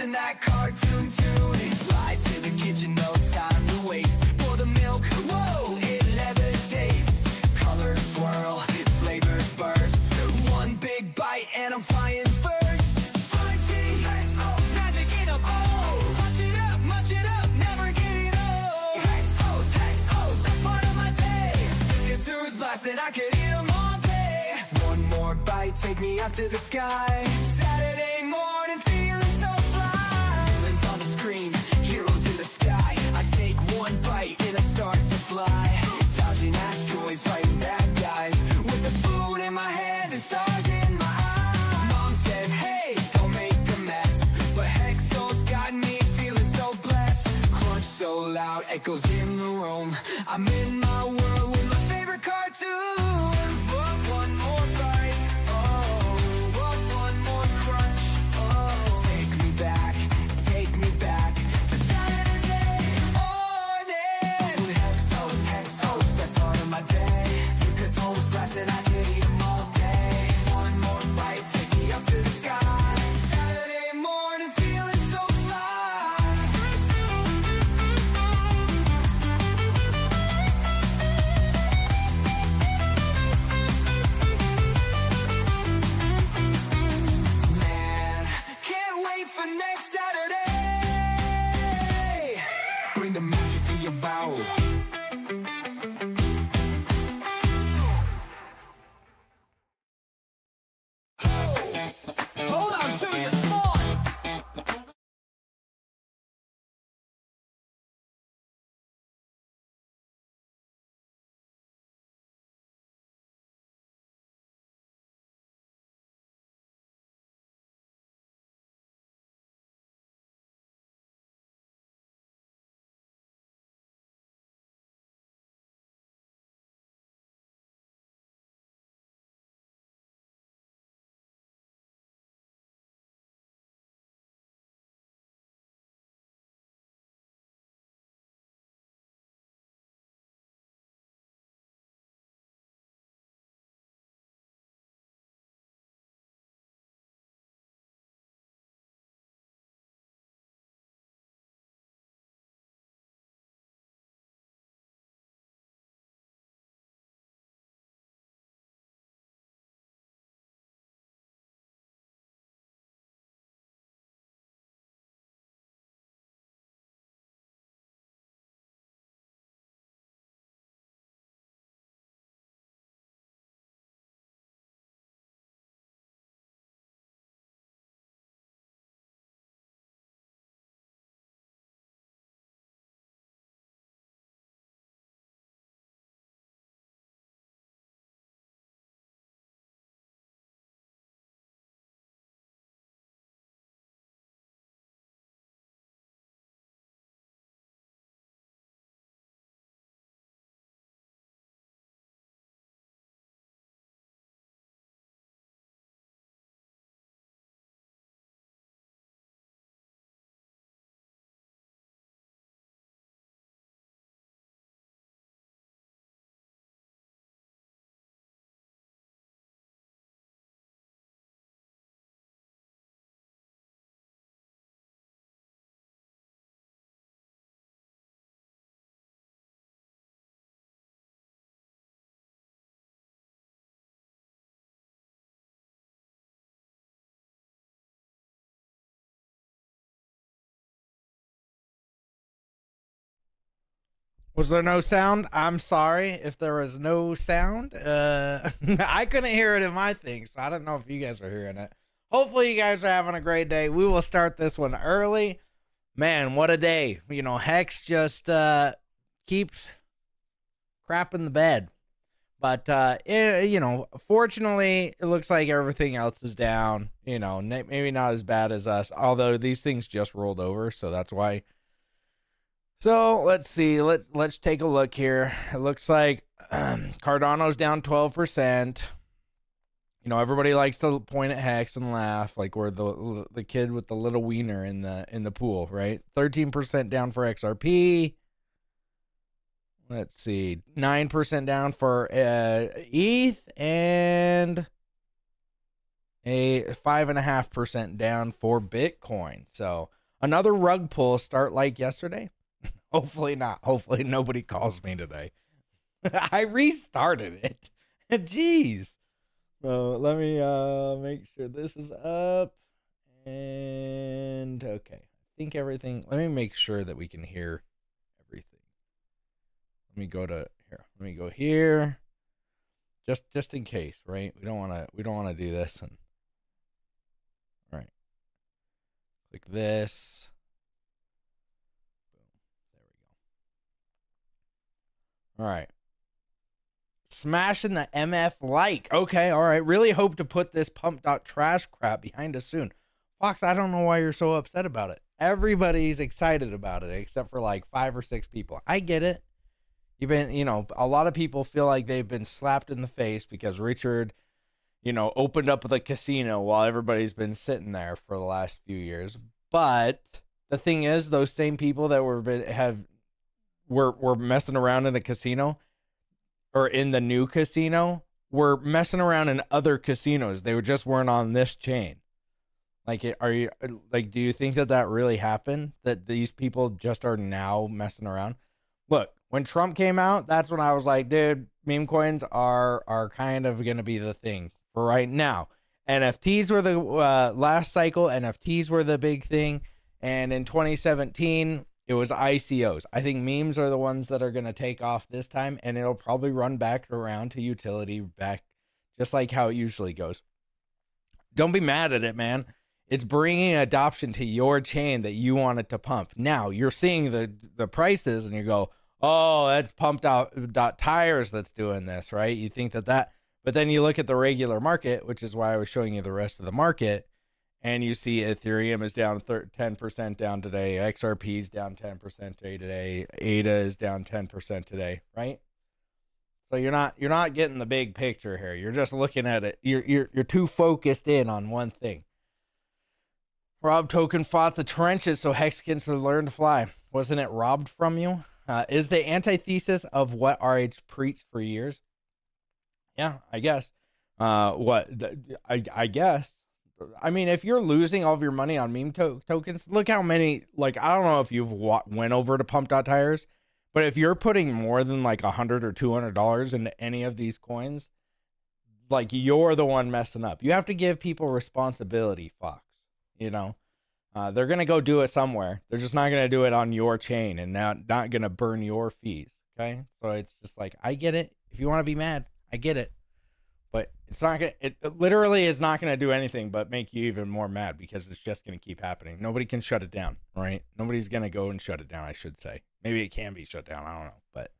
blasting that cartoon tune. Slide to the kitchen, no time to waste. Pour the milk, whoa, it levitates. Colors swirl, flavors burst. One big bite and I'm flying first. Crunchy, magic in a bowl. Munch it up, never get it old. Hex-Os, that's part of my day. Tunes blasting, I could eat them all day. One more bite, take me up to the sky. Saturday morning, feeling so fly. Villains on the screen, heroes in the sky. I take one bite and I start to fly. Dodging asteroids, fighting bad guys. With a spoon in my hand and stars in my eyes. Mom said, hey, don't make a mess. But Hex-Os got me feeling so blessed. Crunch so loud, echoes in the room. I'm in my world with my favorite cartoon. One more bite, one more crunch. Take me back to Saturday morning. Hex-Os, best part of my day. You could toast blasting, I could eat them all day. One more bite, take me up to the sky. Saturday morning, feeling so fly. Man, can't wait for next Saturday. Bring the music to your bowl. Hold on to your spawns. Was there no sound? I'm sorry if there was no sound. I couldn't hear it in my thing, so I don't know if you guys are hearing it. Hopefully you guys are having a great day. We will start this one early. Man, what a day. You know, Hex just keeps crapping the bed. But, you know, fortunately, it looks like everything else is down. You know, maybe not as bad as us, although these things just rolled over, so that's why. So let's see. Let's take a look here. It looks like Cardano's down 12%. You know, everybody likes to point at Hex and laugh, like we're the kid with the little wiener in the pool, right? 13% down for XRP. Let's see, 9% down for ETH, and a 5.5% down for Bitcoin. So another rug pull start like yesterday. Hopefully not. Hopefully nobody calls me today. I restarted it. Jeez. So let me make sure this is up. And okay. I think everything. Let me make sure that we can hear everything. Let me go to here. Let me go here. Just in case, right? We don't want to do this and all right. Click this. Boom. There we go. All right. Smashing the MF like. Okay, all right. Really hope to put this pump.trash crap behind us soon. Fox, I don't know why you're so upset about it. Everybody's excited about it except for like 5 or 6 people. I get it. A lot of people feel like they've been slapped in the face because Richard, opened up the casino while everybody's been sitting there for the last few years. But the thing is, those same people that were messing around in a casino or in the new casino were messing around in other casinos. They just weren't on this chain. Do you think that really happened? That these people just are now messing around? Look, when Trump came out, that's when I was like, dude, meme coins are kind of going to be the thing for right now. NFTs were the last cycle. NFTs were the big thing. And in 2017, it was ICOs. I think memes are the ones that are going to take off this time. And it'll probably run back around to utility back just like how it usually goes. Don't be mad at it, man. It's bringing adoption to your chain that you want it to pump. Now, you're seeing the prices and you go, oh, that's pumped out tires that's doing this, right? You think that, but then you look at the regular market, which is why I was showing you the rest of the market, and you see Ethereum is down 10% down today, XRP is down 10% today, ADA is down 10% today, right? So you're not getting the big picture here. You're just looking at it. You're too focused in on one thing. Rob Token fought the trenches so Hex can learn to fly. Wasn't it robbed from you? Is the antithesis of what RH preached for years? Yeah, I guess. I guess. I mean, if you're losing all of your money on meme tokens, look how many, I don't know if you've went over to pump.tires, but if you're putting more than $100 or $200 into any of these coins, you're the one messing up. You have to give people responsibility, Fox. They're going to go do it somewhere. They're just not going to do it on your chain and not going to burn your fees. Okay. So it's just I get it. If you want to be mad, I get it, but it literally is not going to do anything but make you even more mad because it's just going to keep happening. Nobody can shut it down. Right. Nobody's going to go and shut it down. I should say maybe it can be shut down. I don't know, but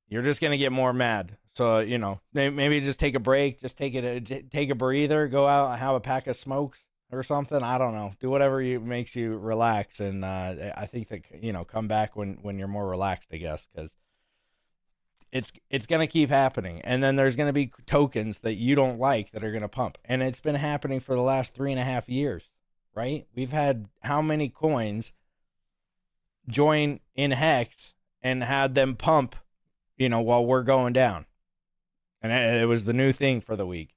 you're just going to get more mad. So, maybe just take a break, just take a breather, go out and have a pack of smokes or something. I don't know. Do whatever makes you relax. And I think that, come back when you're more relaxed, I guess, because it's going to keep happening. And then there's going to be tokens that you don't like that are going to pump. And it's been happening for the last 3.5 years, right? We've had how many coins join in Hex and had them pump, while we're going down. And it was the new thing for the week.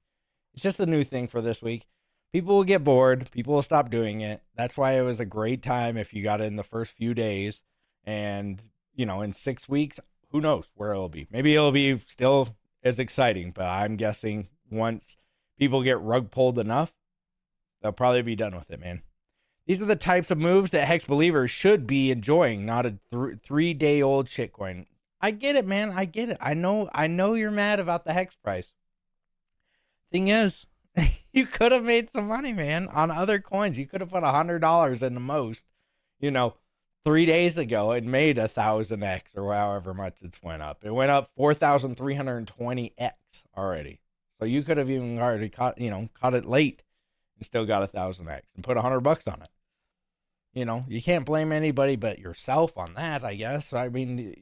It's just the new thing for this week. People will get bored. People will stop doing it. That's why it was a great time if you got it in the first few days. And, in 6 weeks, who knows where it'll be. Maybe it'll be still as exciting, but I'm guessing once people get rug pulled enough, they'll probably be done with it, man. These are the types of moves that Hex believers should be enjoying, not a 3-day-old shitcoin. I get it, man. I get it. I know you're mad about the Hex price. Thing is, you could have made some money, man, on other coins. You could have put $100 in the most, 3 days ago and made 1,000x or however much it went up. It went up 4,320x already. So you could have even already caught it late and still got 1,000x and put $100 on it. You can't blame anybody but yourself on that, I guess. I mean,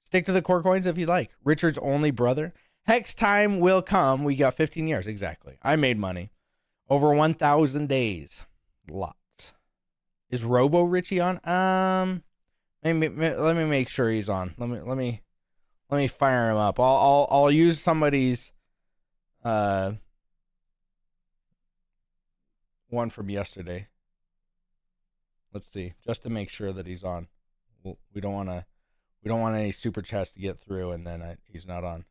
stick to the core coins if you like. Richard's only brother. Hex time will come. We got 15 years. Exactly. I made money. Over 1,000 days. Lots. Is Robo Richie on? Let me make sure he's on. Let me fire him up. I'll use somebody's one from yesterday. Let's see, just to make sure that he's on. We don't want any super chats to get through and then he's not on.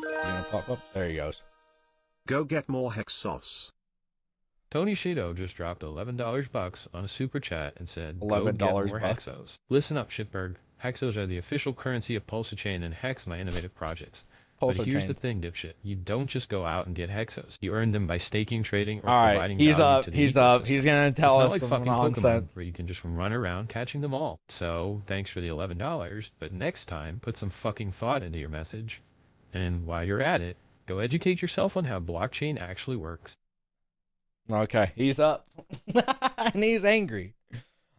You gonna pop up? There he goes. Go get more hex sauce. Tony Shido just dropped $11 bucks on a super chat and said, $11 "Go get more bucks. hexos." Listen up, shitbird. Hexos are the official currency of PulseChain and Hex, my innovative projects. But here's the thing, dipshit. You don't just go out and get hexos. You earn them by staking, trading, or providing value to the he's ecosystem. up. He's gonna tell us like some fucking nonsense. Pokemon, where you can just run around catching them all. So thanks for the $11, but next time put some fucking thought into your message. And while you're at it, go educate yourself on how blockchain actually works. Okay, he's up. And he's angry.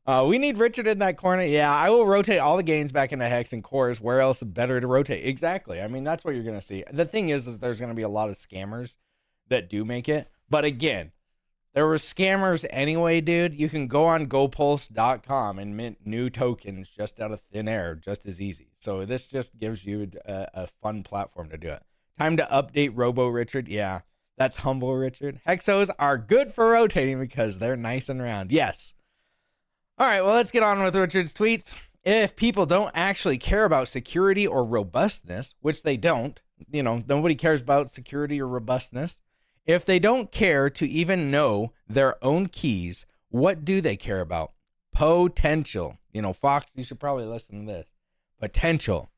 We need Richard in that corner. Yeah, I will rotate all the gains back into Hex and Cores. Where else better to rotate? Exactly. I mean, that's what you're going to see. The thing is there's going to be a lot of scammers that do make it. But again, there were scammers anyway, dude. You can go on gopulse.com and mint new tokens just out of thin air, just as easy. So this just gives you a fun platform to do it. Time to update Robo Richard. Yeah, that's humble Richard. Hexos are good for rotating because they're nice and round. Yes. All right, well, let's get on with Richard's tweets. If people don't actually care about security or robustness, which they don't, nobody cares about security or robustness. If they don't care to even know their own keys, what do they care about? Potential. Fox, you should probably listen to this. Potential.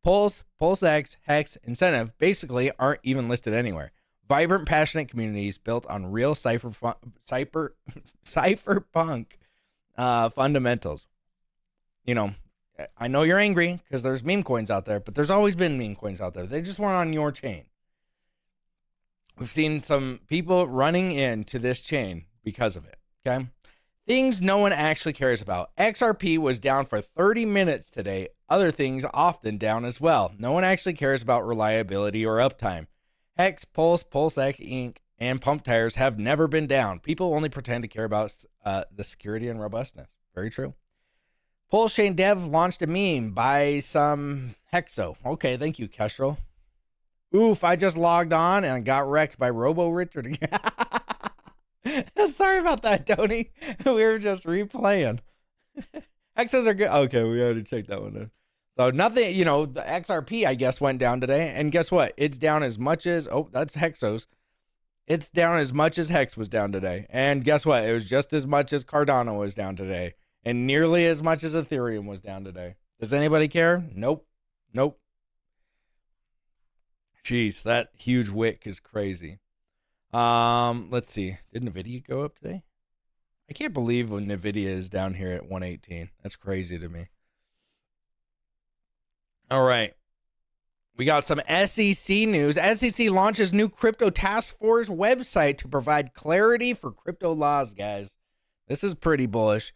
Pulse, PulseX, Hex, Incentive basically aren't even listed anywhere. Vibrant, passionate communities built on real cypherpunk fundamentals. I know you're angry because there's meme coins out there, but there's always been meme coins out there. They just weren't on your chain. We've seen some people running into this chain because of it. Okay. Things no one actually cares about. XRP was down for 30 minutes today. Other things often down as well. No one actually cares about reliability or uptime. Hex, Pulse, PulseX, Inc., and pump tires have never been down. People only pretend to care about the security and robustness. Very true. PulseChain dev launched a meme by some Hexo. Okay, thank you, Kestrel. Oof, I just logged on and got wrecked by Robo Richard. Sorry about that, Tony. We were just replaying. Hexos are good. Okay, we already checked that one out. So nothing, the XRP, I guess, went down today. And guess what? It's down as much as, that's Hexos. It's down as much as Hex was down today. And guess what? It was just as much as Cardano was down today. And nearly as much as Ethereum was down today. Does anybody care? Nope. Jeez, that huge wick is crazy. Let's see. Did NVIDIA go up today? I can't believe when NVIDIA is down here at 118. That's crazy to me. All right. We got some SEC news. SEC launches new crypto task force website to provide clarity for crypto laws, guys. This is pretty bullish.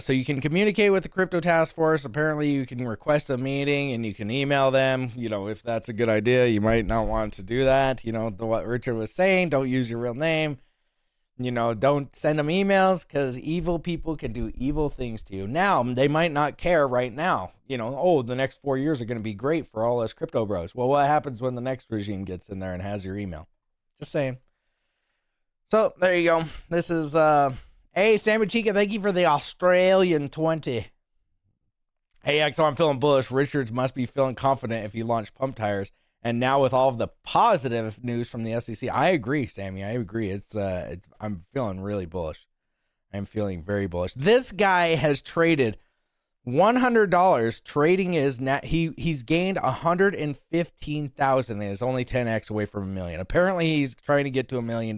So you can communicate with the crypto task force. Apparently you can request a meeting and you can email them. If that's a good idea, you might not want to do that. What Richard was saying, don't use your real name. Don't send them emails because evil people can do evil things to you. Now, they might not care right now. The next 4 years are going to be great for all us crypto bros. Well, what happens when the next regime gets in there and has your email? Just saying. So, there you go. This is, hey, Sammy Chica, thank you for the Australian 20. Hey, XO, I'm feeling bullish. Richards must be feeling confident if he launched pump tires. And now with all of the positive news from the SEC, I agree, Sammy. I agree. I'm feeling really bullish. I'm feeling very bullish. This guy has traded $100. Trading is now he's gained 115,000 and is only 10x away from $1 million. Apparently, he's trying to get to $1 million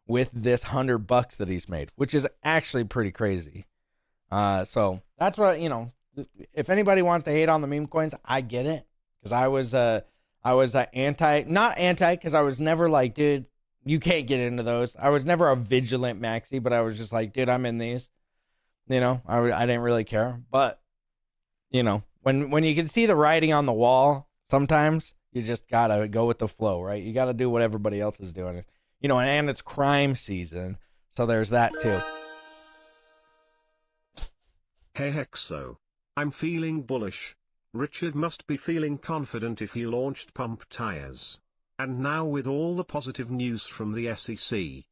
with this $100 that he's made, which is actually pretty crazy. So that's what if anybody wants to hate on the meme coins, I get it because I was not anti because I was never like, dude, you can't get into those. I was never a vigilant maxi, but I was just like, dude, I'm in these. I didn't really care. But, when you can see the writing on the wall, sometimes you just got to go with the flow, right? You got to do what everybody else is doing. And it's crime season. So there's that too. Hey Hexo. I'm feeling bullish. Richard must be feeling confident if he launched pump tires. And now with all the positive news from the SEC.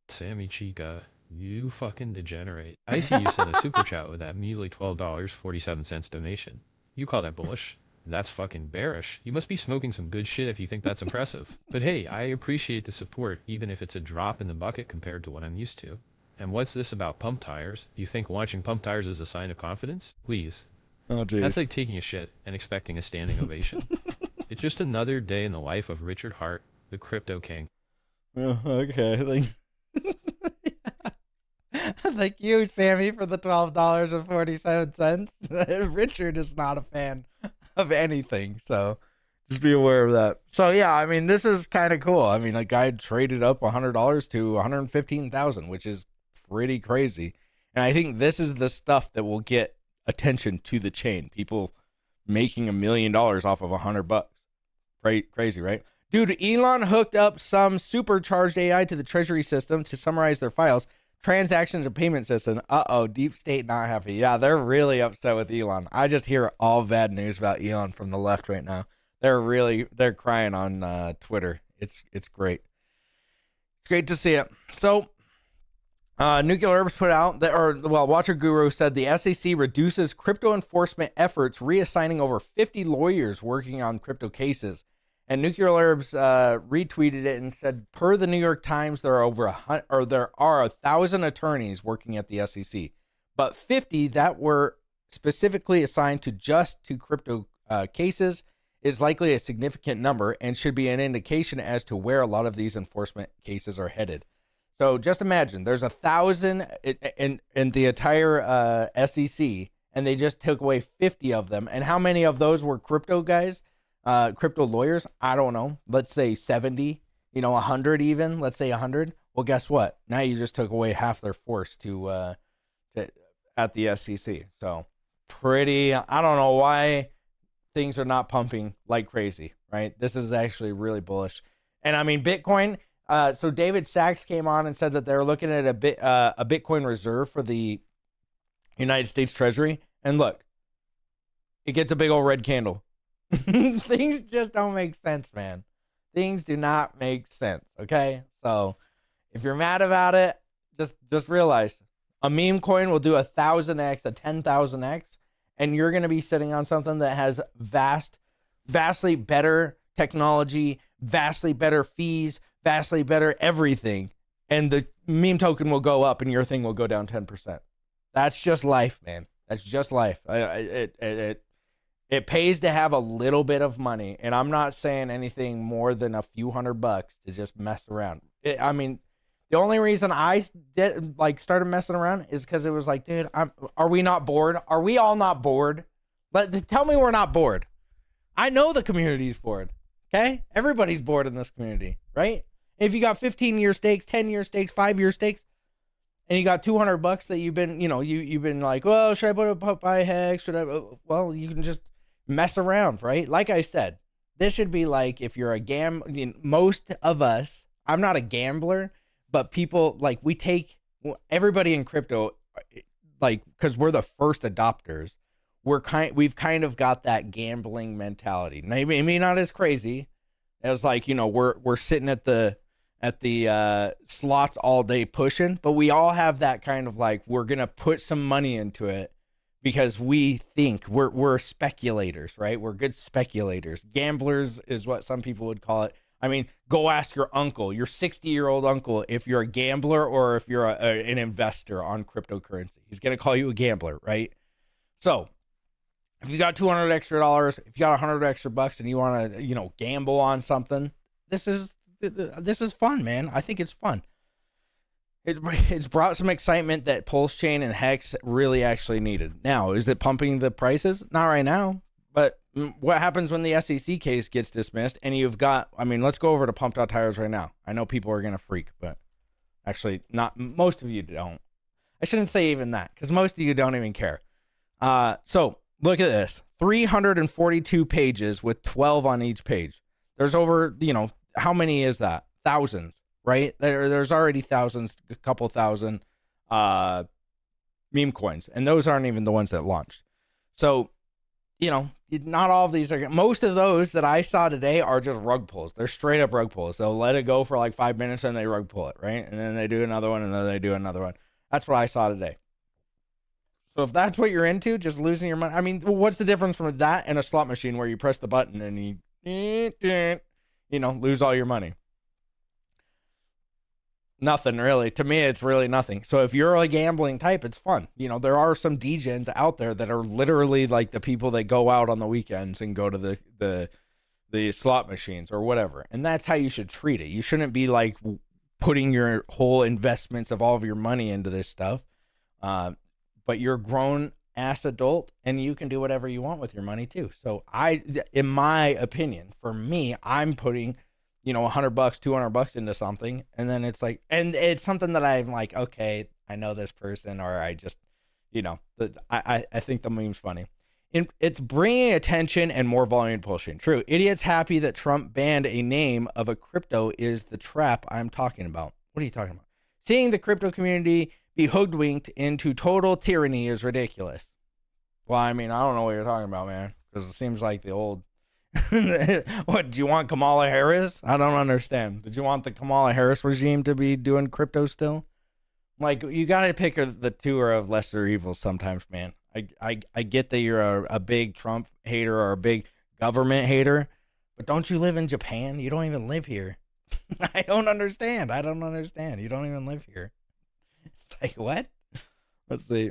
Sammy Chica, you fucking degenerate. I see you sent a super chat with that measly $12.47 donation. You call that bullish? That's fucking bearish. You must be smoking some good shit if you think that's impressive. But hey, I appreciate the support, even if it's a drop in the bucket compared to what I'm used to. And what's this about pump tires? You think launching pump tires is a sign of confidence? Please. Oh, geez. That's like taking a shit and expecting a standing ovation. It's just another day in the life of Richard Hart, the crypto king. Oh, okay. Thank you, Sammy, for the $12.47. Richard is not a fan of anything, so just be aware of that. So yeah, I mean, this is kind of cool. I mean, a guy traded up $100 to 115,000, which is pretty crazy. And I think this is the stuff that will get attention to the chain. People making $1 million off of $100. Crazy, right? Dude, Elon hooked up some supercharged AI to the treasury system to summarize their files, transactions, and payment system. Uh-oh, deep state not happy. Yeah, they're really upset with Elon. I just hear all bad news about Elon from the left right now. They're crying on Twitter. It's great. It's great to see it. So, Nuclear Herbs put out Watcher Guru said the SEC reduces crypto enforcement efforts, reassigning over 50 lawyers working on crypto cases. And Nuclear Herbs retweeted it and said, per the New York Times, there are 1,000 attorneys working at the SEC, but 50 that were specifically assigned to crypto cases is likely a significant number and should be an indication as to where a lot of these enforcement cases are headed. So just imagine there's 1,000 in the entire SEC, and they just took away 50 of them. And how many of those were crypto guys, crypto lawyers? I don't know. Let's say 70, 100 even. Let's say 100. Well, guess what? Now you just took away half their force to at the SEC. So pretty. I don't know why things are not pumping like crazy, right? This is actually really bullish. And I mean, Bitcoin. So David Sachs came on and said that they're looking at a Bitcoin reserve for the United States Treasury. And look, it gets a big old red candle. Things just don't make sense, man. Things do not make sense. Okay. So if you're mad about it, just realize a meme coin will do 1,000x, a 10,000x, and you're going to be sitting on something that has vastly better technology, vastly better fees, vastly better everything, and the meme token will go up and your thing will go down 10%. That's just life, man. That's just life. It pays to have a little bit of money, and I'm not saying anything more than a few $100 to just mess around. I mean, the only reason I started messing around is because it was like, dude, are we not bored? Are we all not bored? Tell me we're not bored. I know the community's bored. Okay, everybody's bored in this community, right? If you got 15-year stakes, 10-year stakes, 5-year stakes, and you got $200 that you've been, you've been like, well, should I put up by Hex? Should I? Well, you can just mess around, right? Like I said, this should be like if you're a most of us, I'm not a gambler, but people everybody in crypto, because we're the first adopters, we've kind of got that gambling mentality. Maybe not as crazy as we're sitting at the slots all day pushing, but we all have that kind of we're gonna put some money into it because we think we're speculators, right? We're good speculators. Gamblers is what some people would call it. I mean, go ask your uncle, your 60-year-old uncle, if you're a gambler or if you're an investor on cryptocurrency. He's gonna call you a gambler, right? So if you got $200 extra, if you got $100 extra bucks and you want to, gamble on something, this is fun, man. I think it's fun. It's brought some excitement that PulseChain and Hex really actually needed. Now, is it pumping the prices? Not right now. But what happens when the SEC case gets dismissed and you've got, let's go over to Pump.Tires right now. I know people are going to freak, but actually not, most of you don't. I shouldn't say even that because most of you don't even care. So look at this, 342 pages with 12 on each page. There's over, how many is that? Thousands, right? There's already thousands, a couple thousand meme coins, and those aren't even the ones that launched. So, not all of these are. Most of those that I saw today are just rug pulls. They're straight up rug pulls. They'll let it go for like 5 minutes and they rug pull it, right? And then they do another one and then they do another one. That's what I saw today. So if that's what you're into, just losing your money. I mean, what's the difference from that and a slot machine where you press the button and you lose all your money? Nothing really. To me, it's really nothing. So if you're a gambling type, it's fun. There are some DJs out there that are literally like the people that go out on the weekends and go to the slot machines or whatever. And that's how you should treat it. You shouldn't be like putting your whole investments of all of your money into this stuff. But you're a grown ass adult and you can do whatever you want with your money too. So in my opinion, for me, I'm putting $100, $200 into something. And then it's like, and it's something that I'm like, okay, I know this person, or I just, I think the meme's funny. It's bringing attention and more volume to PulseChain. True. Idiots happy that Trump banned a name of a crypto is the trap I'm talking about. What are you talking about? Seeing the crypto community be hoodwinked into total tyranny is ridiculous. Well, I mean, I don't know what you're talking about, man, because it seems like the old, what, do you want Kamala Harris? I don't understand. Did you want the Kamala Harris regime to be doing crypto still? Like, you got to pick the two are of lesser evils sometimes, man. I get that you're a big Trump hater or a big government hater, but don't you live in Japan? You don't even live here. I don't understand. You don't even live here. It's like, what? Let's see.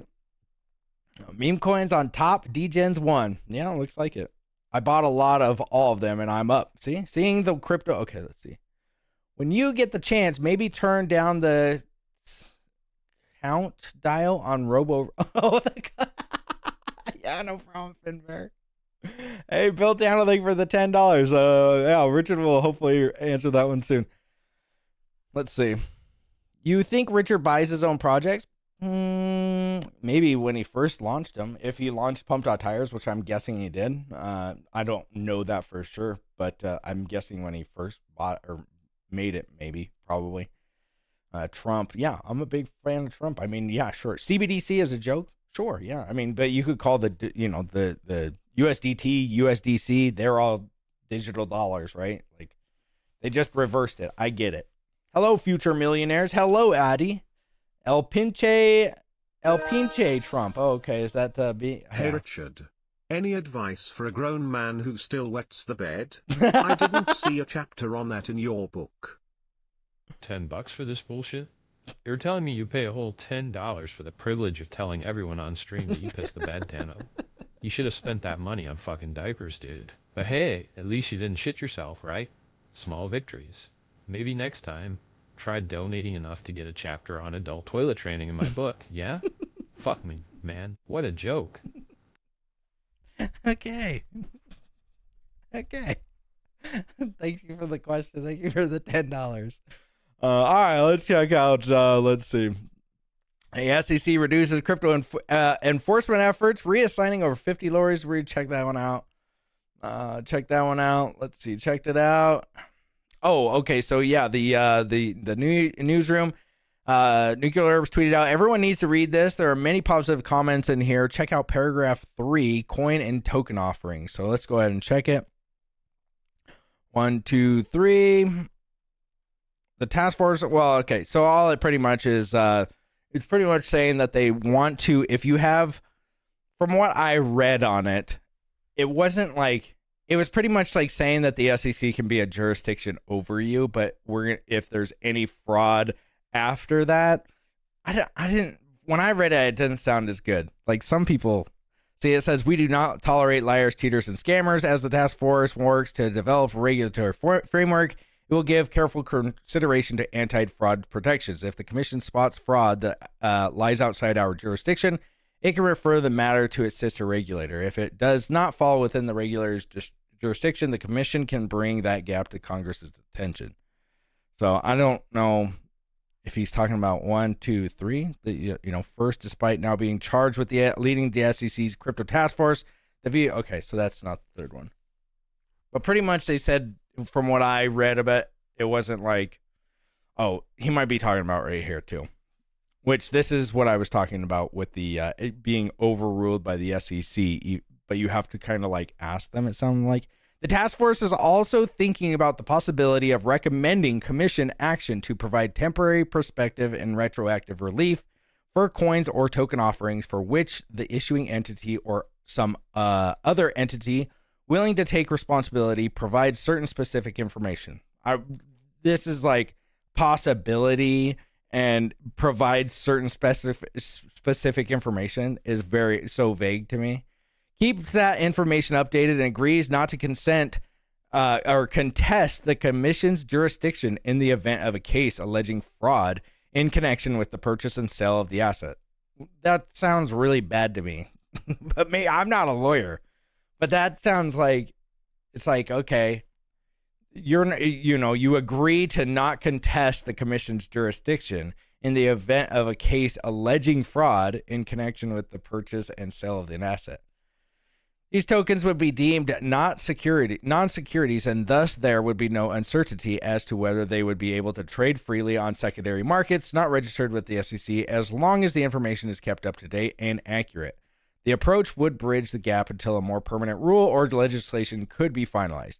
Meme coins on top. DGens 1. Yeah, looks like it. I bought a lot of all of them and I'm up. See? Seeing the crypto. Okay, let's see. When you get the chance, maybe turn down the count dial on Robo. Oh, yeah, no problem, Finbear. Hey, built down a link for the $10. Yeah, Richard will hopefully answer that one soon. Let's see. You think Richard buys his own projects? Maybe when he first launched them. If he launched Pumped Out Tires, which I'm guessing he did. I don't know that for sure, but I'm guessing when he first bought or made it, maybe, probably. Trump, yeah, I'm a big fan of Trump. I mean, yeah, sure. CBDC is a joke, sure, yeah. I mean, but you could call the USDT, USDC, they're all digital dollars, right? Like, they just reversed it. I get it. Hello, future millionaires. Hello, Addy. El Pinche Trump. Oh, okay. Is that Hey, Richard. Any advice for a grown man who still wets the bed? I didn't see a chapter on that in your book. $10 for this bullshit? You're telling me you pay a whole $10 for the privilege of telling everyone on stream that you pissed the bed, Tano? You should have spent that money on fucking diapers, dude. But hey, at least you didn't shit yourself, right? Small victories. Maybe next time, try donating enough to get a chapter on adult toilet training in my book, yeah? Fuck me, man. What a joke. Okay. Thank you for the question. Thank you for the $10. All right, let's check out. Let's see. The SEC reduces crypto enforcement efforts, reassigning over 50 lawyers. We check that one out. Let's see. Checked it out. Oh, okay. So yeah, the new newsroom. Nuclear Herbs tweeted out, everyone needs to read this. There are many positive comments in here. Check out paragraph 3, coin and token offerings. So let's go ahead and check it. 1, 2, 3. The task force. Well, okay. So all it pretty much is, it's pretty much saying that they want to, if you have, from what I read on it, it wasn't like, it was pretty much like saying that the SEC can be a jurisdiction over you, but if there's any fraud after that, I didn't, when I read it, it didn't sound as good. Like some people, see, it says, we do not tolerate liars, cheaters, and scammers. As the task force works to develop a regulatory framework, it will give careful consideration to anti-fraud protections. If the commission spots fraud that lies outside our jurisdiction, it can refer the matter to its sister regulator. If it does not fall within the regulator's jurisdiction, the commission can bring that gap to Congress's attention. So I don't know if he's talking about 1, 2, 3. First, despite now being charged with leading the SEC's crypto task force, okay, so that's not the third one. But pretty much they said, from what I read about it, wasn't like, oh, he might be talking about right here too. Which this is what I was talking about with the it being overruled by the SEC but you have to kind of like ask them, it sounded like. The task force is also thinking about the possibility of recommending commission action to provide temporary prospective and retroactive relief for coins or token offerings for which the issuing entity or some other entity willing to take responsibility provides certain specific information. This is like possibility and provides certain specific information is very so vague to me. Keeps that information updated and agrees not to consent or contest the commission's jurisdiction in the event of a case alleging fraud in connection with the purchase and sale of the asset. That sounds really bad to me. But I'm not a lawyer, but that sounds like it's like, okay, you agree to not contest the commission's jurisdiction in the event of a case alleging fraud in connection with the purchase and sale of an asset. These tokens would be deemed non-securities, and thus there would be no uncertainty as to whether they would be able to trade freely on secondary markets not registered with the SEC as long as the information is kept up to date and accurate. The approach would bridge the gap until a more permanent rule or legislation could be finalized.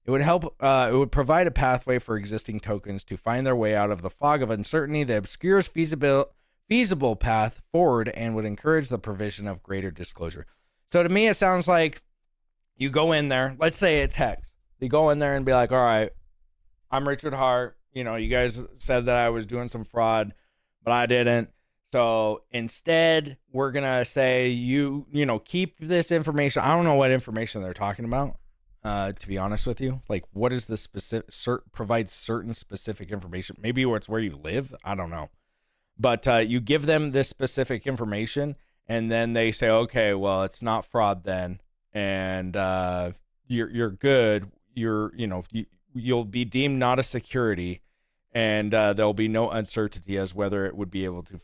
It would help. It would provide a pathway for existing tokens to find their way out of the fog of uncertainty that obscures feasible path forward, and would encourage the provision of greater disclosure. So to me, it sounds like you go in there. Let's say it's Hex. You go in there and be like, all right, I'm Richard Hart. You guys said that I was doing some fraud, but I didn't. So instead, we're going to say keep this information. I don't know what information they're talking about, to be honest with you. Like, what is the specific, provides certain specific information? Maybe it's where you live. I don't know. But you give them this specific information, and then they say, okay, well, it's not fraud then, and you're good. You'll be deemed not a security, and there'll be no uncertainty as whether it would be able to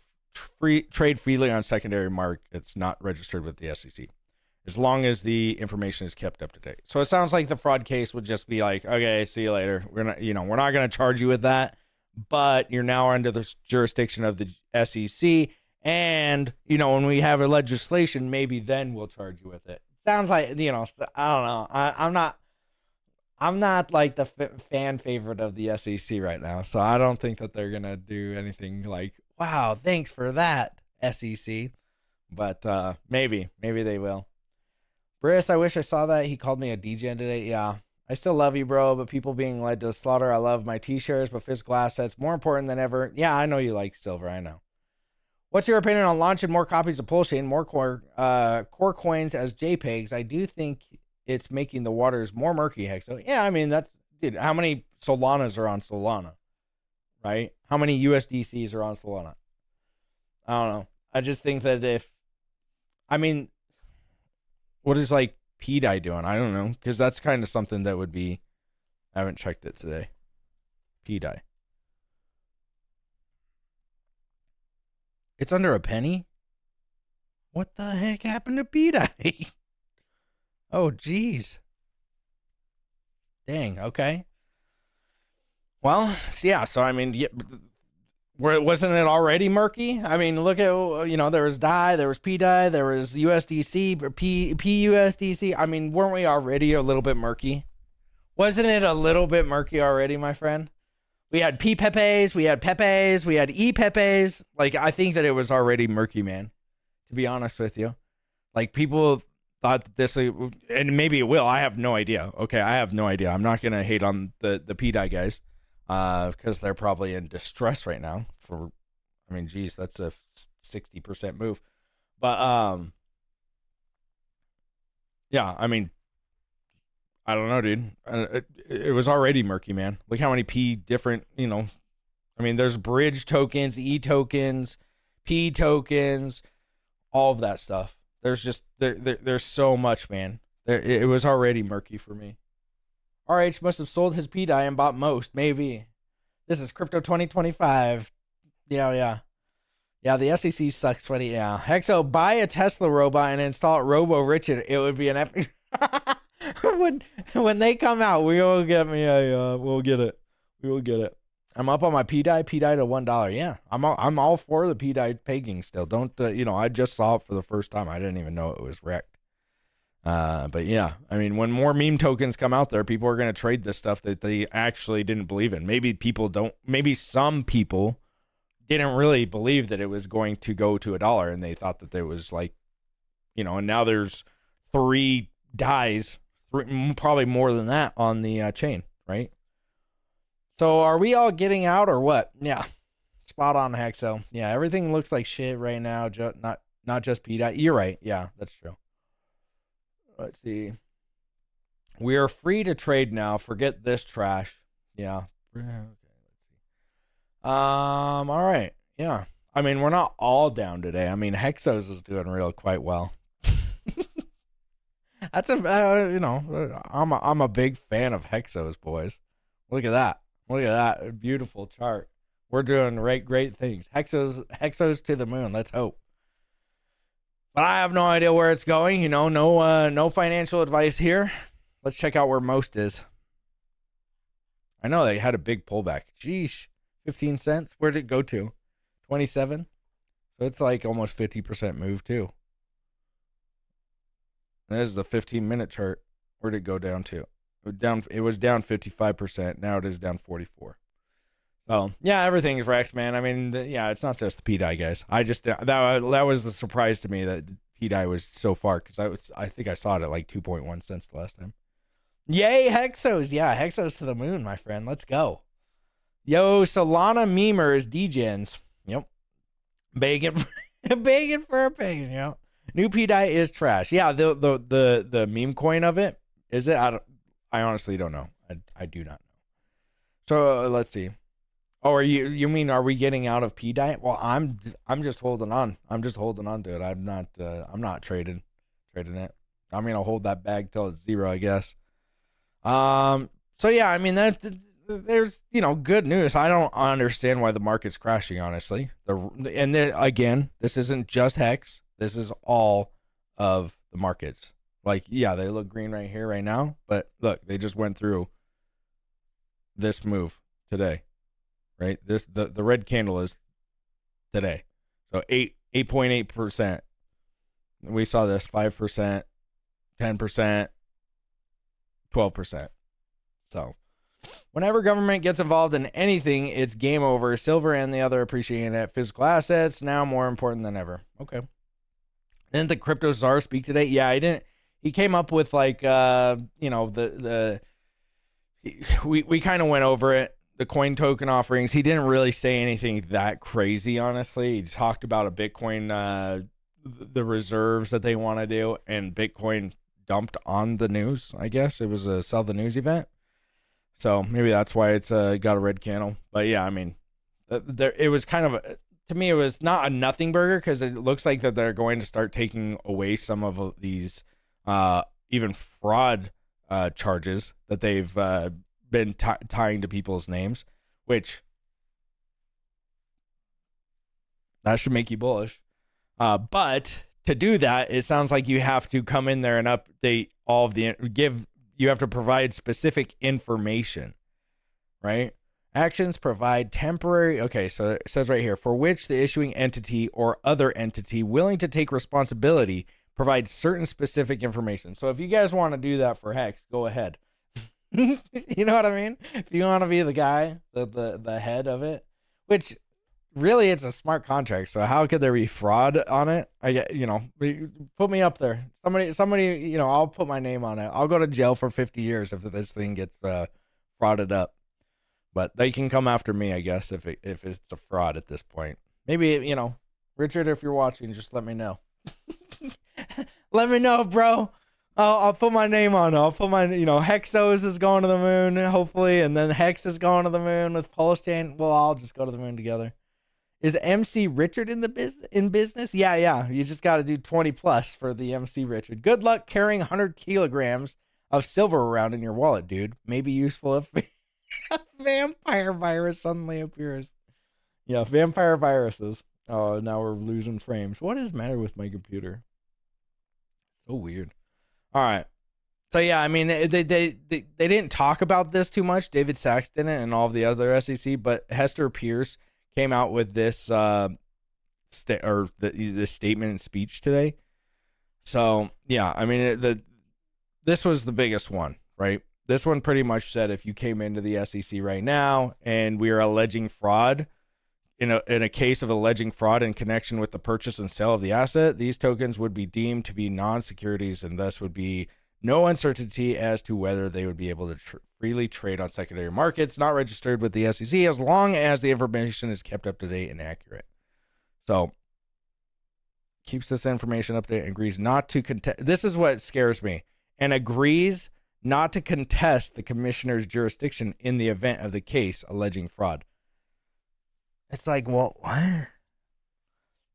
trade freely on secondary markets not registered with the SEC, as long as the information is kept up to date. So it sounds like the fraud case would just be like, okay, see you later. We're not going to charge you with that, but you're now under the jurisdiction of the SEC. And, when we have a legislation, maybe then we'll charge you with it. Sounds like, I don't know. I'm not like the fan favorite of the SEC right now. So I don't think that they're going to do anything like, wow, thanks for that, SEC. But maybe they will. Briss, I wish I saw that. He called me a DJ today. Yeah, I still love you, bro. But people being led to the slaughter. I love my T-shirts, but physical assets more important than ever. Yeah, I know you like silver. I know. What's your opinion on launching more copies of PulseChain, more core coins as JPEGs? I do think it's making the waters more murky, Hex. So yeah, I mean, dude, how many Solanas are on Solana, right? How many USDCs are on Solana? I don't know. I just think that what is like PDI doing? I don't know, because that's kind of something that would be. I haven't checked it today. PDI. It's under a penny? What the heck happened to PDI? Oh, geez. Dang, okay. Well, yeah, so I mean, wasn't it already murky? I mean, look at, there was DAI, there was PDI, there was USDC, PUSDC. I mean, weren't we already a little bit murky? Wasn't it a little bit murky already, my friend? We had Pepes, we had Pepes, we had Pepes. Like, I think that it was already murky, man, to be honest with you. Like, people thought that this, and maybe it will. I have no idea. Okay, I have no idea. I'm not going to hate on the PDI guys because they're probably in distress right now. Geez, that's a 60% move. But, yeah, I mean, I don't know, dude. It was already murky, man. Look how many different, there's bridge tokens, E tokens, P tokens, all of that stuff. There's just, there's so much, man. It was already murky for me. RH must have sold his PDI and bought most, maybe. This is Crypto 2025. Yeah. Yeah, the SEC sucks sweaty. Yeah. Hexo, buy a Tesla robot and install it Robo Richard. It would be an epic. when they come out, we will get we'll get it. We will get it. I'm up on my PDI to $1. Yeah, I'm all for the PDI pegging still. Don't I just saw it for the first time. I didn't even know it was wrecked. But yeah, I mean, when more meme tokens come out there, people are going to trade this stuff that they actually didn't believe in. Maybe some people didn't really believe that it was going to go to $1, and they thought that there was like, and now there's 3 dies, probably more than that on the chain, right? So are we all getting out or what? Yeah, spot on, Hexo. Yeah, everything looks like shit right now. Not just PDI. You're right. Yeah, that's true. Let's see. We are free to trade now. Forget this trash. Yeah. Okay. Let's see. All right. Yeah. I mean, we're not all down today. I mean, Hexos is doing quite well. That's I'm a big fan of Hexos, boys. Look at that. Look at that beautiful chart. We're doing great things. Hexos to the moon. Let's hope. But I have no idea where it's going. No financial advice here. Let's check out where most is. I know they had a big pullback. Jeesh, 15 cents. Where did it go to? 27. So it's like almost 50% move too. There's the 15-minute chart. Where did it go down to? It was down 55%. Now it is down 44. So yeah, everything's wrecked, man. I mean, it's not just the PDI guys. I just that was a surprise to me that PDI was so far, because I think I saw it at like 2.1 cents the last time. Yay, Hexos! Yeah, Hexos to the moon, my friend. Let's go. Yo, Solana memers, degens. Yep. Begging for a pagan. Yep. New PDI is trash. Yeah, the meme coin of it, is it? I honestly don't know. I do not know. So let's see. Oh, are we getting out of PDI? Well, I'm just holding on. I'm just holding on to it. I'm not trading it. I'm gonna hold that bag till it's 0, I guess. So yeah, I mean, there's good news. I don't understand why the market's crashing, honestly. Again, this isn't just Hex. This is all of the markets. Like, yeah, they look green right here, right now, but look, they just went through this move today, right? The red candle is today. So 8.8%. We saw this 5%, 10%, 12%. So whenever government gets involved in anything, it's game over. Silver and the other appreciating it. Physical assets now more important than ever. Okay. Didn't the crypto czar speak today? Yeah, I didn't. He came up with like we kind of went over it, the coin token offerings. He didn't really say anything that crazy, honestly. He talked about a Bitcoin, the reserves that they want to do, and Bitcoin dumped on the news. I guess it was a sell the news event, so maybe that's why it's got a red candle. But yeah, I mean, it was kind of to me, it was not a nothing burger, because it looks like that they're going to start taking away some of these even fraud charges that they've been tying to people's names, which that should make you bullish. But to do that, it sounds like you have to come in there and update all of you have to provide specific information, right? Actions provide temporary. Okay, so it says right here, for which the issuing entity or other entity willing to take responsibility provide certain specific information. So if you guys want to do that for Hex, go ahead. You know what I mean? If you want to be the guy, the head of it, which really it's a smart contract. So how could there be fraud on it? I get, put me up there. Somebody, I'll put my name on it. I'll go to jail for 50 years if this thing gets frauded up. But they can come after me, I guess, if it's a fraud at this point. Maybe, Richard, if you're watching, just let me know. Let me know, bro. I'll put my name on it. I'll put my, Hexos is going to the moon, hopefully, and then Hex is going to the moon with PulseChain. Well, I'll just go to the moon together. Is MC Richard in business? Yeah. You just got to do 20 plus for the MC Richard. Good luck carrying 100 kilograms of silver around in your wallet, dude. Maybe useful if a vampire virus suddenly appears. Yeah, vampire viruses. Oh, now we're losing frames. What is the matter with my computer? So weird. All right. So yeah, I mean, they didn't talk about this too much. David Sachs didn't, and all of the other SEC, but Hester Pierce came out with this this statement and speech today. So yeah, I mean, this was the biggest one, right? This one pretty much said if you came into the SEC right now and we are alleging fraud, in a case of alleging fraud in connection with the purchase and sale of the asset, these tokens would be deemed to be non-securities and thus would be no uncertainty as to whether they would be able to freely trade on secondary markets, not registered with the SEC, as long as the information is kept up to date and accurate. So, keeps this information up to date and agrees not to contest. This is what scares me. And agrees not to contest the commissioner's jurisdiction in the event of the case alleging fraud. It's like, well, what?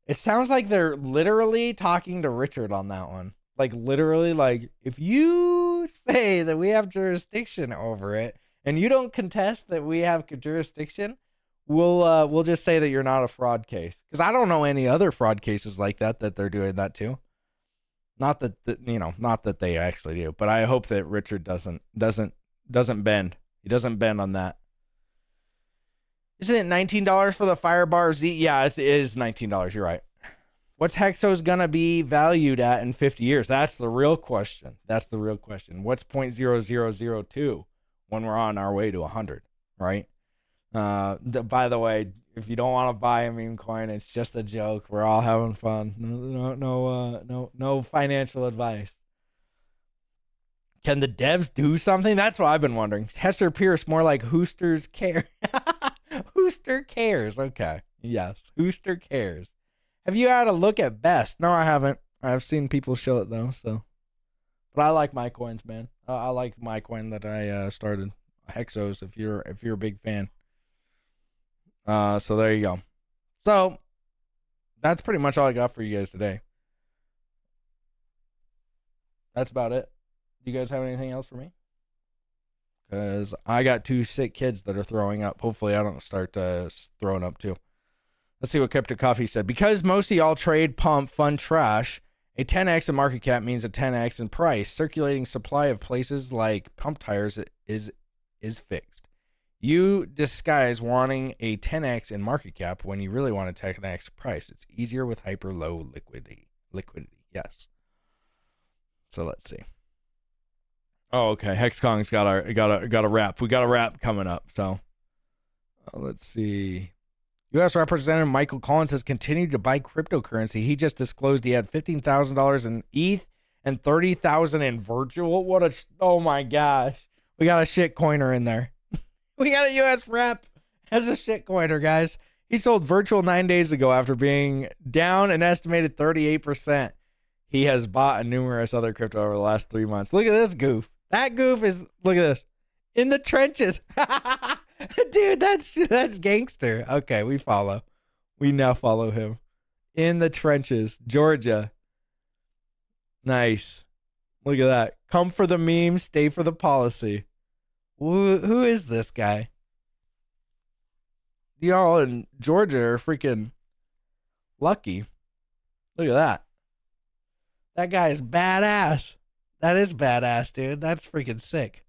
It sounds like they're literally talking to Richard on that one. Like, literally, like, if you say that we have jurisdiction over it and you don't contest that we have jurisdiction, we'll just say that you're not a fraud case. Because I don't know any other fraud cases like that they're doing that too. Not that not that they actually do, but I hope that Richard doesn't bend. He doesn't bend on that. Isn't it $19 for the Firebar Z? Yeah, it is $19. You're right. What's Hexo's gonna be valued at in 50 years? That's the real question. What's 0.0002 when we're on our way to 100, right? By the way, if you don't want to buy a meme coin, it's just a joke. We're all having fun. No financial advice. Can the devs do something? That's what I've been wondering. Hester Pierce, more like Hooster's care. Hooster cares. Okay. Yes. Hooster cares. Have you had a look at Best? No, I haven't. I've seen people show it though. So, but I like my coins, man. I like my coin that I started. Hexos. If you're a big fan. So there you go. So that's pretty much all I got for you guys today. That's about it. Do you guys have anything else for me? Because I got 2 sick kids that are throwing up. Hopefully I don't start throwing up too. Let's see what Crypto Coffee said. Because most of y'all trade, pump, fund trash, a 10x in market cap means a 10x in price. Circulating supply of places like pump tires is fixed. You disguise wanting a 10x in market cap when you really want a 10x price. It's easier with hyper low liquidity. Yes. So let's see. Oh, okay. Hexkong's got a wrap. We got a wrap coming up. So let's see. U.S. Representative Michael Collins has continued to buy cryptocurrency. He just disclosed he had $15,000 in ETH and $30,000 in virtual. Oh my gosh. We got a shit coiner in there. We got a U.S. rep as a shit coiner, guys. He sold virtual 9 days ago after being down an estimated 38%. He has bought numerous other crypto over the last 3 months. Look at this goof. That goof is, look at this. In the trenches. Dude, that's gangster. Okay, we follow. We now follow him. In the trenches. Georgia. Nice. Look at that. Come for the meme, stay for the policy. Who is this guy? Y'all in Georgia are freaking lucky. Look at that. That guy is badass. That is badass, dude. That's freaking sick.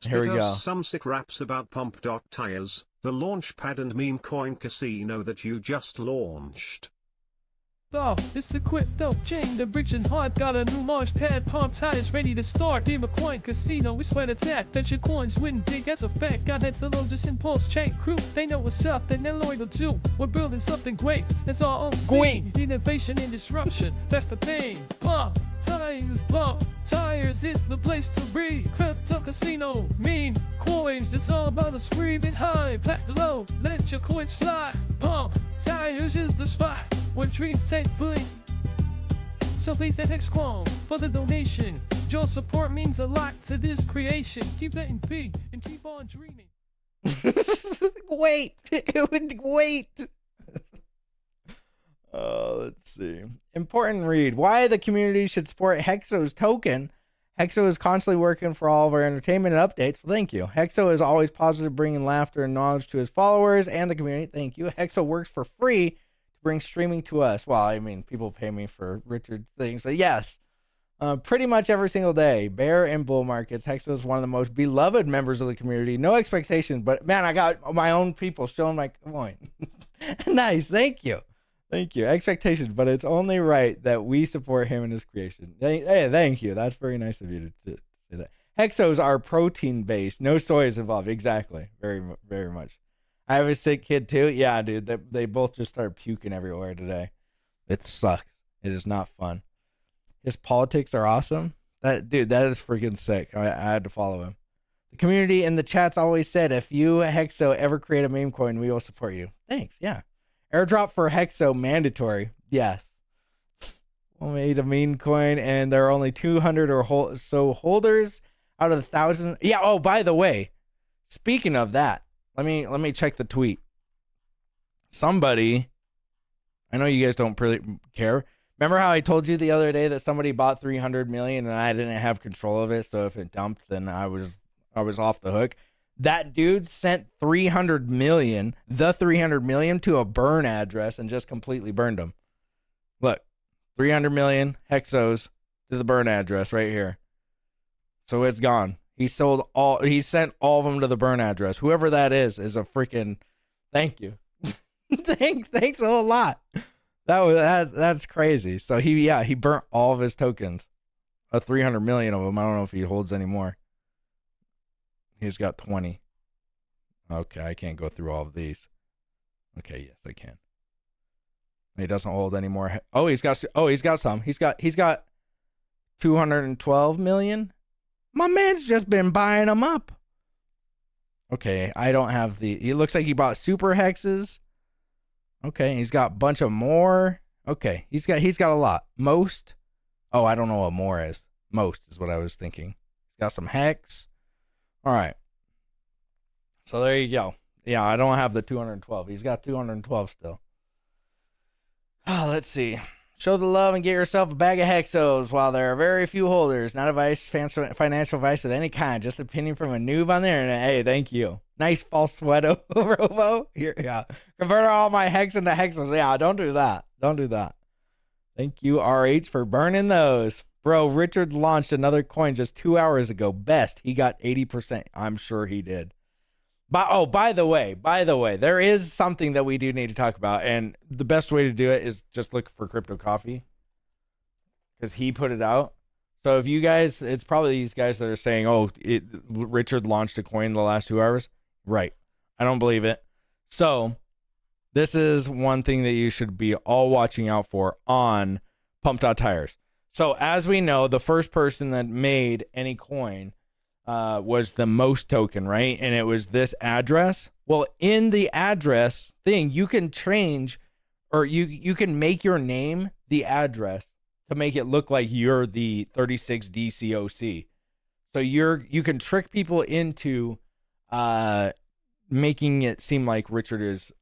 Here we go. Some sick raps about pump.tires, the launchpad and meme coin casino that you just launched. Oh, it's the crypto chain, the rich and hard got a new launch pad, pump tires ready to start. memecoin casino, we sweat attack, venture coins win big as a fact. Got heads to load this in PulseChain crew, they know what's up and they're loyal too. We're building something great, that's our own scene. Innovation and disruption, that's the thing. Pump tires is the place to be. Crypto casino, meme coins, it's all about the screaming high. Pack low, let your coins slide. Pump tires is the spot where dreams take flight. So please thank Hexquam for the donation. Your support means a lot to this creation. Keep letting be and keep on dreaming. Wait. Let's see. Important read. Why the community should support Hexo's token. Hexo is constantly working for all of our entertainment and updates. Well, thank you. Hexo is always positive, bringing laughter and knowledge to his followers and the community. Thank you. Hexo works for free to bring streaming to us. Well, I mean, people pay me for Richard things, but yes, pretty much every single day. Bear and bull markets. Hexo is one of the most beloved members of the community. No expectations, but man, I got my own people showing my coin. Nice. Thank you. Thank you. Expectations, but it's only right that we support him in his creation. Hey, thank you. That's very nice of you to say that. Hexos are protein based. No soy is involved. Exactly. Very, very much. I have a sick kid too. Yeah, dude. They both just started puking everywhere today. It sucks. It is not fun. His politics are awesome. That is freaking sick. I had to follow him. The community in the chat's always said, if you, Hexo, ever create a meme coin, we will support you. Thanks. Yeah. Airdrop for Hexo mandatory. Yes. We made a meme coin, and there are only 200 or so holders out of 1,000. Yeah. Oh, by the way, speaking of that, let me check the tweet. Somebody, I know you guys don't really care. Remember how I told you the other day that somebody bought 300 million and I didn't have control of it, so if it dumped, then I was off the hook. That dude sent 300 million to a burn address and just completely burned them. Look, 300 million hexos to the burn address right here. So it's gone. He sent all of them to the burn address. Whoever that is a freaking thank you. Thanks a whole lot. That's crazy. So he burnt all of his tokens. 300 million of them. I don't know if he holds any more. He's got 20. Okay, I can't go through all of these. Okay, yes, I can. He doesn't hold any more. He's got some. He's got 212 million. My man's just been buying them up. Okay, I don't have he looks like he bought super hexes. Okay, he's got a bunch of more. Okay, he's got a lot. Most. Oh, I don't know what more is. Most is what I was thinking. He's got some hex. All right. So there you go. Yeah, I don't have the 212. He's got 212 still. Oh, let's see. Show the love and get yourself a bag of hexos while there are very few holders. Not advice, financial advice of any kind. Just opinion from a noob on the internet. Hey, thank you. Nice false sweato, Robo. Here, yeah. Convert all my hex into hexos. Yeah, don't do that. Don't do that. Thank you, RH, for burning those. Bro, Richard launched another coin just 2 hours ago. Best. He got 80%. I'm sure he did. But by the way, there is something that we do need to talk about, and the best way to do it is just look for Crypto Coffee because he put it out. So if you guys, it's probably these guys that are saying, Richard launched a coin in the last 2 hours. Right. I don't believe it. So this is one thing that you should be all watching out for on Pump.Tires. So as we know, the first person that made any coin was the most token, right? And it was this address. Well, in the address thing, you can change, or you can make your name the address to make it look like you're the 36DCOC. So you can trick people into making it seem like Richard is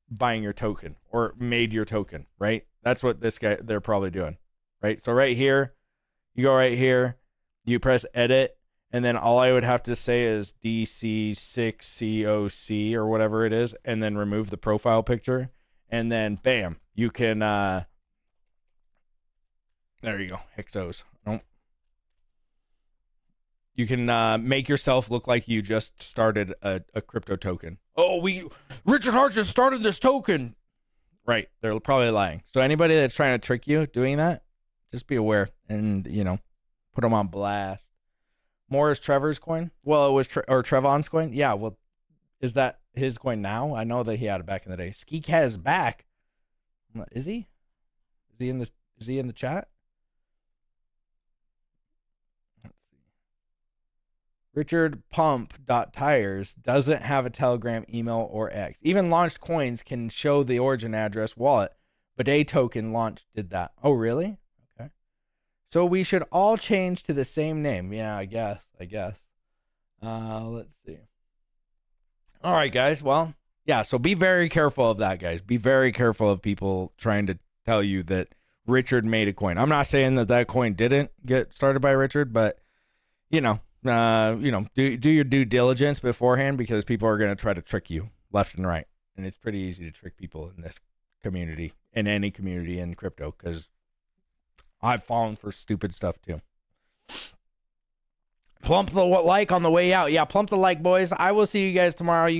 buying your token or made your token, right? That's what they're probably doing, right? So right here, you go right here, you press edit, and then all I would have to say is DC6COC or whatever it is, and then remove the profile picture. And then, bam, you can, there you go, hexos. Nope. You can make yourself look like you just started a crypto token. Richard Hart just started this token. Right, they're probably lying. So anybody that's trying to trick you doing that, just be aware and, put them on blast. More is Trevor's coin. Well, it was Trevon's coin. Yeah. Well, is that his coin now? I know that he had it back in the day. Ski Cat is back. Is he? Is he in the chat? Let's see. Richard Pump.Tires doesn't have a Telegram, email, or X. Even launched coins can show the origin address wallet, but a token launch did that. Oh, really? So we should all change to the same name. Yeah, I guess. Let's see. All right, guys. Well, yeah, so be very careful of that, guys. Be very careful of people trying to tell you that Richard made a coin. I'm not saying that coin didn't get started by Richard, but, do your due diligence beforehand because people are going to try to trick you left and right. And it's pretty easy to trick people in this community, in any community in crypto, because I've fallen for stupid stuff too. Plump the like on the way out. Yeah, plump the like, boys. I will see you guys tomorrow. You guys